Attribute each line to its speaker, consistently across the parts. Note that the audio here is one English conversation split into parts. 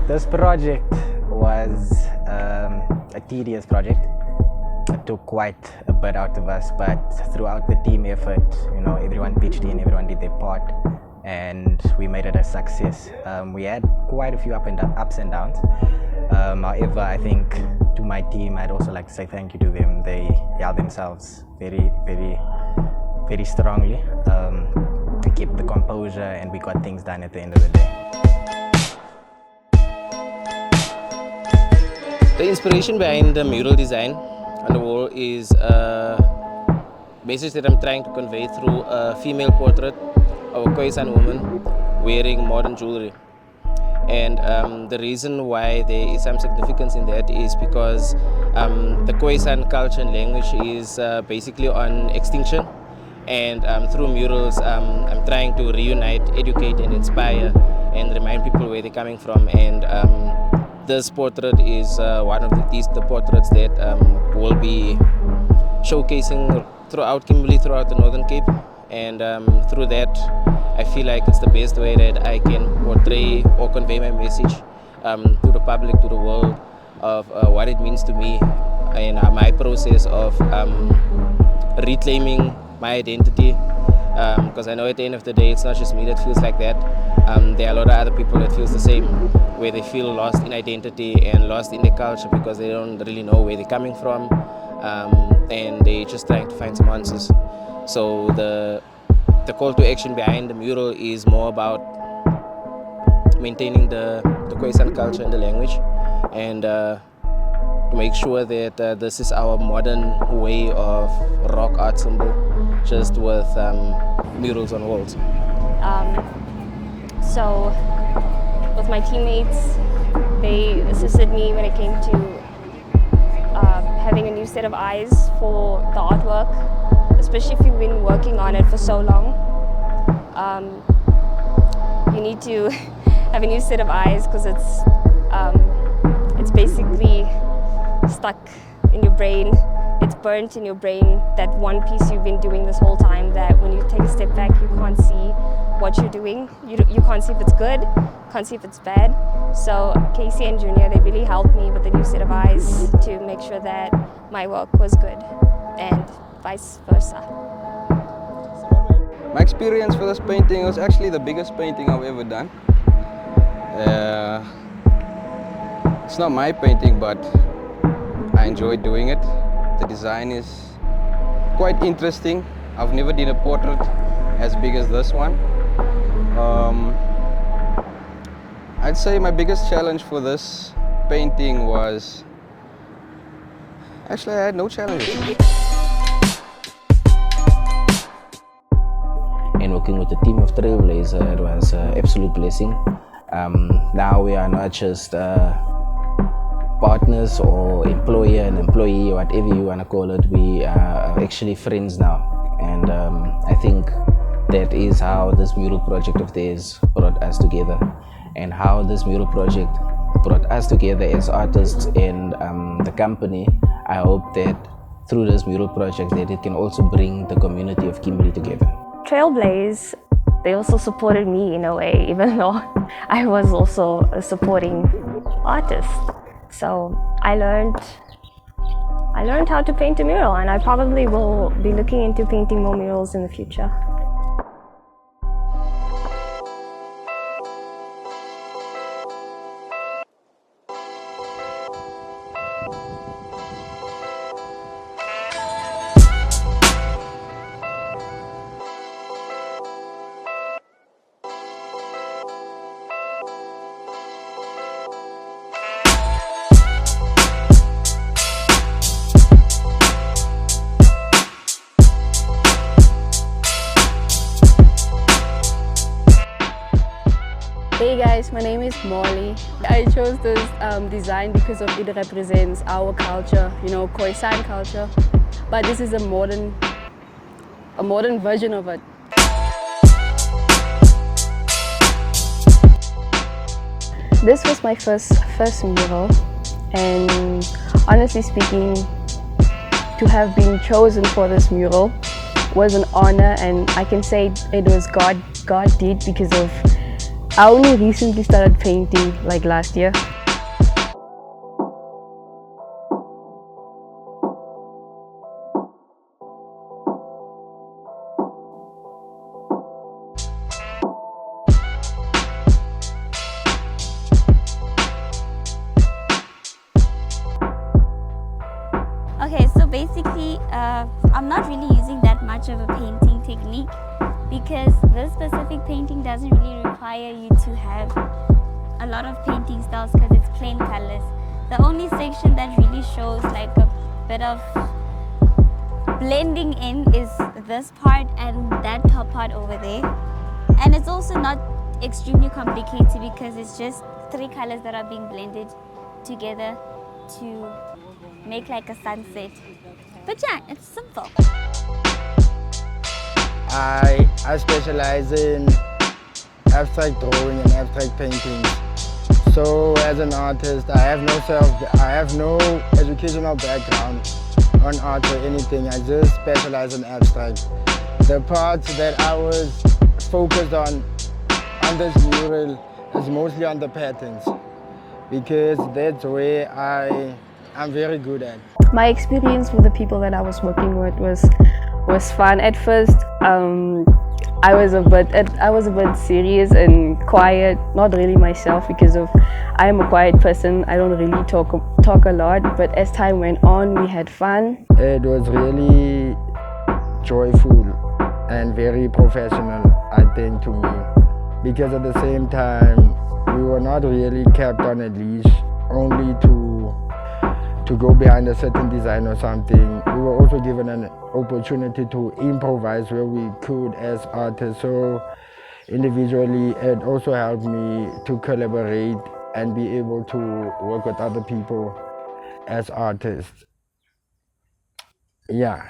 Speaker 1: This project was a tedious project. It took quite a bit out of us, but throughout the team effort, everyone pitched in, everyone did their part, and we made it a success. We had quite a few ups and downs. However, I think to my team, I'd also like to say thank you to them. They held themselves very, very, very strongly. We kept the composure and we got things done at the end of the day.
Speaker 2: The inspiration behind the mural design on the wall is a message that I'm trying to convey through a female portrait of a Khoisan woman wearing modern jewelry. And the reason why there is some significance in that is because the Khoisan culture and language is basically on extinction. And through murals, I'm trying to reunite, educate and inspire and remind people where they're coming from. And this portrait is one of the portraits that will be showcasing throughout Kimberley, throughout the Northern Cape. And through that, I feel like it's the best way that I can portray or convey my message to the public, to the world, of what it means to me and my process of reclaiming my identity. Because I know at the end of the day, it's not just me that feels like that. There are a lot of other people that feels the same, where they feel lost in identity and lost in their culture because they don't really know where they're coming from, and they're just trying to find some answers. So the call to action behind the mural is more about maintaining the Khoisan culture and the language, and to make sure that this is our modern way of rock art symbol, just with murals on walls.
Speaker 3: So with my teammates, they assisted me when it came to having a new set of eyes for the artwork, especially if you've been working on it for so long. You need to have a new set of eyes because it's basically stuck in your brain. It's burnt in your brain, that one piece you've been doing this whole time, that when you take a step back, you can't see what you're doing. You can't see if it's good, can't see if it's bad. So Casey and Junior, they really helped me with a new set of eyes to make sure that my work was good, and vice versa.
Speaker 4: My experience for this painting was actually the biggest painting I've ever done. It's not my painting, but I enjoyed doing it. The design is quite interesting. I've never done a portrait as big as this one. I'd say my biggest challenge for this painting was... Actually, I had no challenges.
Speaker 2: And working with the team of Trailblaze, it was an absolute blessing. Now we are not just partners or employer and employee, or whatever you want to call it. We are actually friends now, and I think that is how this mural project of theirs brought us together, and how this mural project brought us together as artists and the company. I hope that through this mural project that it can also bring the community of Kimberley together.
Speaker 3: Trailblaze, they also supported me in a way, even though I was also a supporting artist. So I learned how to paint a mural, and I probably will be looking into painting more murals in the future.
Speaker 5: Hey guys, my name is Molly. I chose this design because of it represents our culture, Khoisan culture. But this is a modern version of it. This was my first mural, and honestly speaking, to have been chosen for this mural was an honor, and I can say it was God did, because of I only recently started painting like last year.
Speaker 6: Okay, so basically, I'm not really using that much of a painting technique because this specific painting doesn't really require you to have a lot of painting styles because it's plain colors. The only section that really shows like a bit of blending in is this part and that top part over there. And it's also not extremely complicated because it's just 3 colors that are being blended together to make like a sunset. But yeah, it's simple.
Speaker 7: I specialize in abstract drawing and abstract painting. So as an artist, I have no educational background on art or anything. I just specialize in abstract. The parts that I was focused on this mural is mostly on the patterns because that's where I'm very good at.
Speaker 5: My experience with the people that I was working with was fun. At first, I was a bit serious and quiet, not really myself because I am a quiet person. I don't really talk a lot. But as time went on, we had fun.
Speaker 7: It was really joyful and very professional, I think, to me, because at the same time we were not really kept on a leash only to go behind a certain design or something. We were also given an opportunity to improvise where we could as artists. So individually, it also helped me to collaborate and be able to work with other people as artists. Yeah.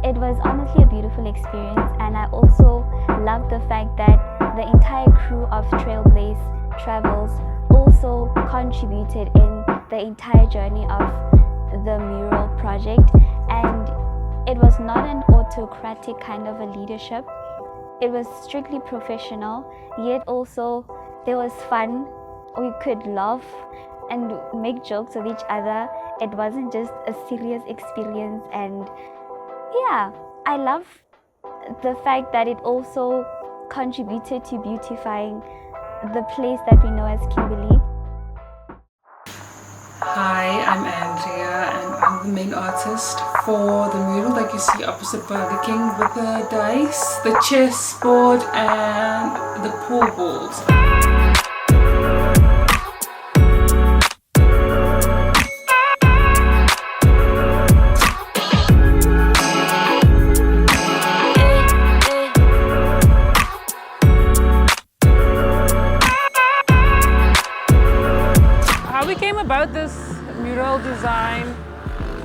Speaker 6: It was honestly a beautiful experience, and I also loved the fact that the entire crew of Trailblaze Travels also contributed in the entire journey of the mural project, and it was not an autocratic kind of a leadership. It was strictly professional, yet also there was fun. We could laugh and make jokes with each other. It wasn't just a serious experience, and yeah, I love the fact that it also contributed to beautifying the place that we know as Kimberley.
Speaker 8: Hi, I'm Andrea and I'm the main artist for the mural that you see opposite Burger King with the dice, the chessboard and the pool balls.
Speaker 9: About this mural design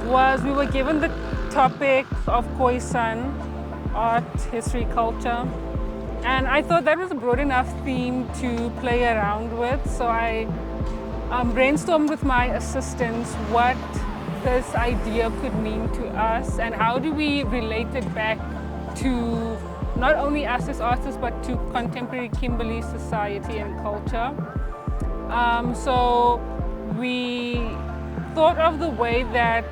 Speaker 9: was we were given the topic of Khoisan, art, history, culture, and I thought that was a broad enough theme to play around with, so I brainstormed with my assistants what this idea could mean to us and how do we relate it back to not only us as artists but to contemporary Kimberley society and culture. So we thought of the way that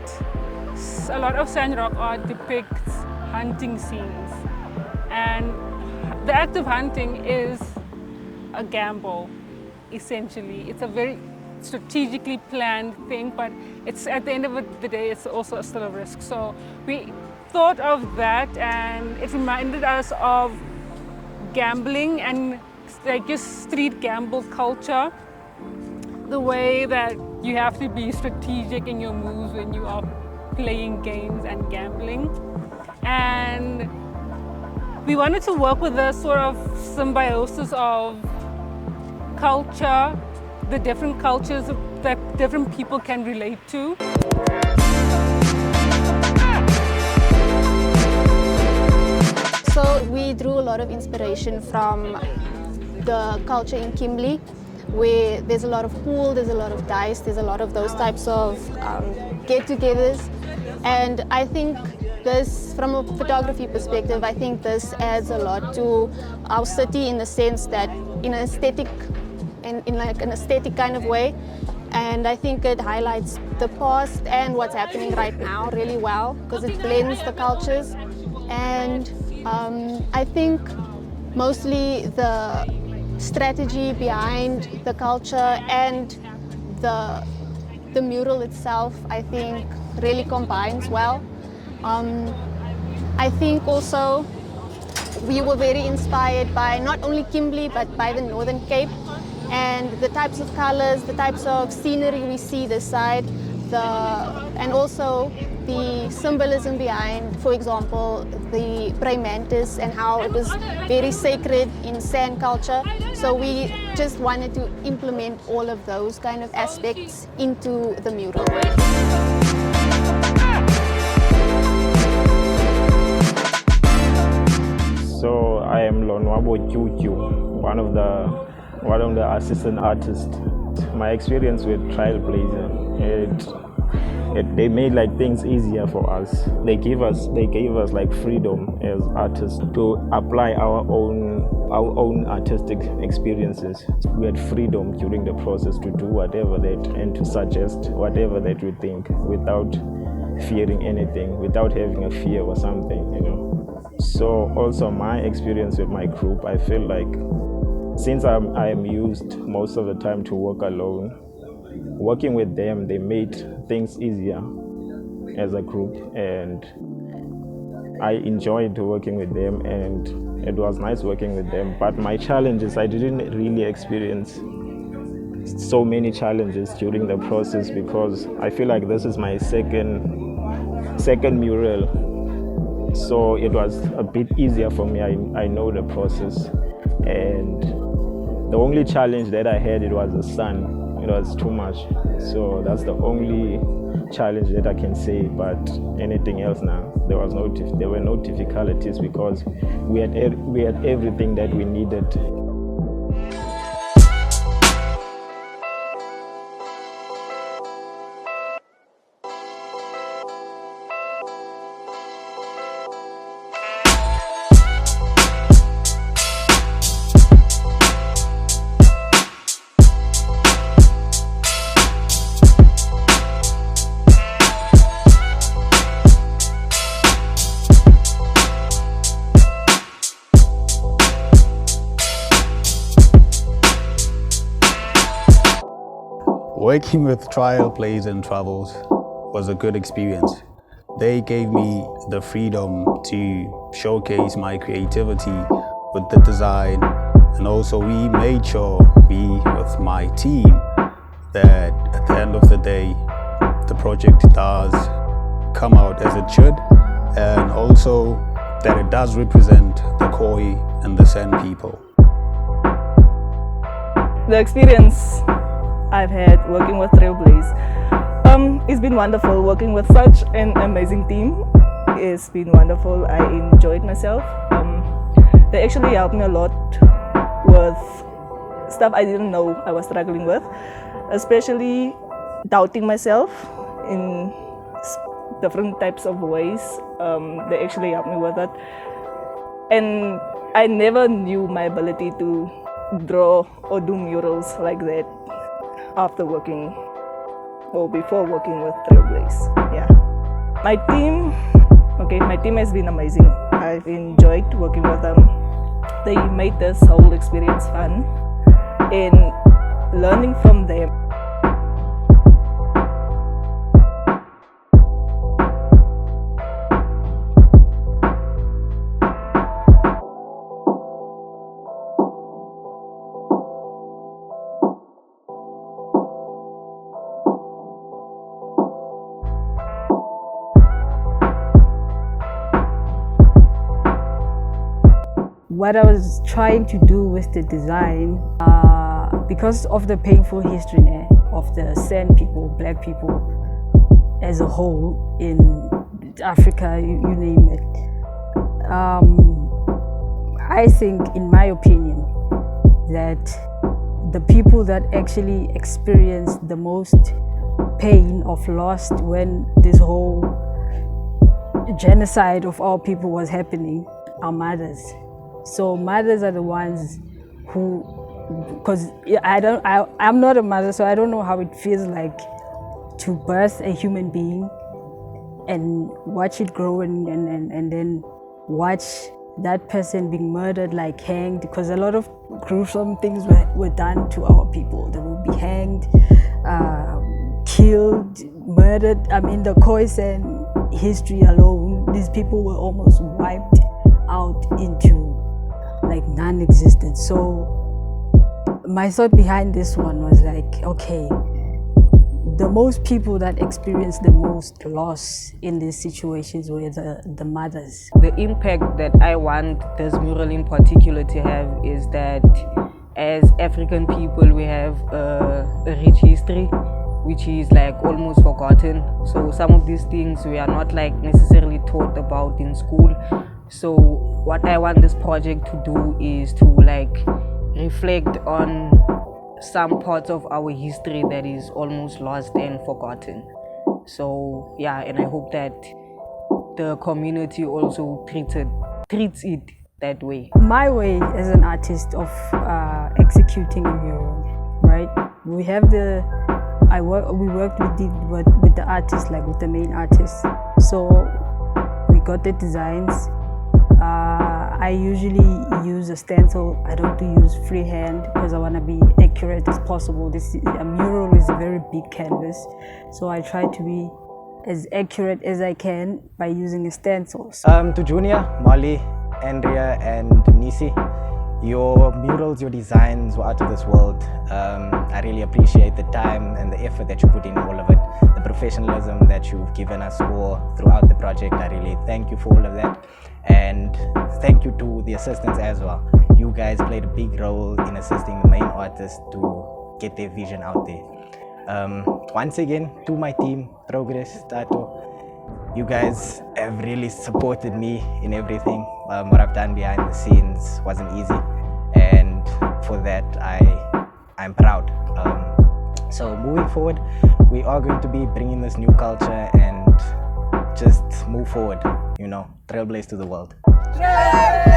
Speaker 9: a lot of sandrock art depicts hunting scenes, and the act of hunting is a gamble, essentially. It's a very strategically planned thing, but it's at the end of the day, it's also still a risk. So we thought of that, and it reminded us of gambling and like just street gamble culture. The way that you have to be strategic in your moves when you are playing games and gambling. And we wanted to work with a sort of symbiosis of culture, the different cultures that different people can relate to.
Speaker 10: So we drew a lot of inspiration from the culture in Kimberley, where there's a lot of pool, there's a lot of dice, there's a lot of those types of get-togethers. And I think this, from a photography perspective, I think this adds a lot to our city in the sense that in an aesthetic kind of way. And I think it highlights the past and what's happening right now really well because it blends the cultures. And I think mostly the strategy behind the culture and the mural itself, I think, really combines well. I think also we were very inspired by not only Kimberley but by the Northern Cape and the types of colors, the types of scenery we see this side, and also the symbolism behind, for example, the praying mantis and how it was very sacred in San culture. So we just wanted to implement all of those kind of aspects into the mural.
Speaker 11: So I am Lonwabo Chuchu, one of the assistant artists. My experience with Trailblaze, they made like things easier for us. They gave us like freedom as artists to apply our own artistic experiences. We had freedom during the process to do whatever and to suggest whatever that we think without fearing anything, without having a fear or something, you know. So also my experience with my group, I feel like since I am used most of the time to work alone, working with them, they made things easier as a group, and I enjoyed working with them, and it was nice working with them. But my challenges, I didn't really experience so many challenges during the process because I feel like this is my second mural. So it was a bit easier for me. I know the process, and the only challenge that I had, it was the sun. It was too much. So that's the only challenge that I can say. But anything else now, there were no difficulties because we had everything that we needed.
Speaker 12: Working with Trailblaze Travels was a good experience. They gave me the freedom to showcase my creativity with the design, and also we made sure, with my team, that at the end of the day, the project does come out as it should, and also that it does represent the Khoi and the San people.
Speaker 13: The experience I've had working with Trailblaze, it's been wonderful working with such an amazing team. It's been wonderful. I enjoyed myself. They actually helped me a lot with stuff I didn't know I was struggling with, especially doubting myself in different types of ways. They actually helped me with that, and I never knew my ability to draw or do murals like that after working or before working with Trailblaze. Yeah, my team has been amazing. I've enjoyed working with them. They made this whole experience fun and learning from them.
Speaker 14: What I was trying to do with the design, because of the painful history of the San people, black people as a whole in Africa, you name it. I think, in my opinion, that the people that actually experienced the most pain of loss when this whole genocide of our people was happening are mothers. So mothers are the ones who, because I'm not a mother, so I don't know how it feels like to birth a human being and watch it grow and then watch that person being murdered, like hanged, because a lot of gruesome things were done to our people. They will be hanged, killed, murdered. I mean, the Khoisan history alone, these people were almost wiped out into like non-existent. So my thought behind this one was like, okay, the most people that experience the most loss in these situations were the mothers.
Speaker 15: The impact that I want this mural in particular to have is that as African people we have a rich history which is like almost forgotten. So some of these things we are not like necessarily taught about in school. So what I want this project to do is to like reflect on some parts of our history that is almost lost and forgotten. So yeah, and I hope that the community also treats it that way.
Speaker 14: My way as an artist of executing a mural, right? We have we worked with the artist, like with the main artist. So we got the designs. I usually use a stencil. I don't use freehand because I want to be accurate as possible. A mural is a very big canvas, so I try to be as accurate as I can by using a stencil.
Speaker 1: To Junior, Molly, Andrea, and Nisi, your murals, your designs were out of this world. I really appreciate the time and the effort that you put in all of it, the professionalism that you've given us all throughout the project. I really thank you for all of that. And thank you to the assistants as well. You guys played a big role in assisting the main artist to get their vision out there. Once again, to my team, Progress, Tato, you guys have really supported me in everything. What I've done behind the scenes wasn't easy, and for that I'm proud. So moving forward, we are going to be bringing this new culture and just move forward, you know, trailblaze to the world.
Speaker 9: Yay!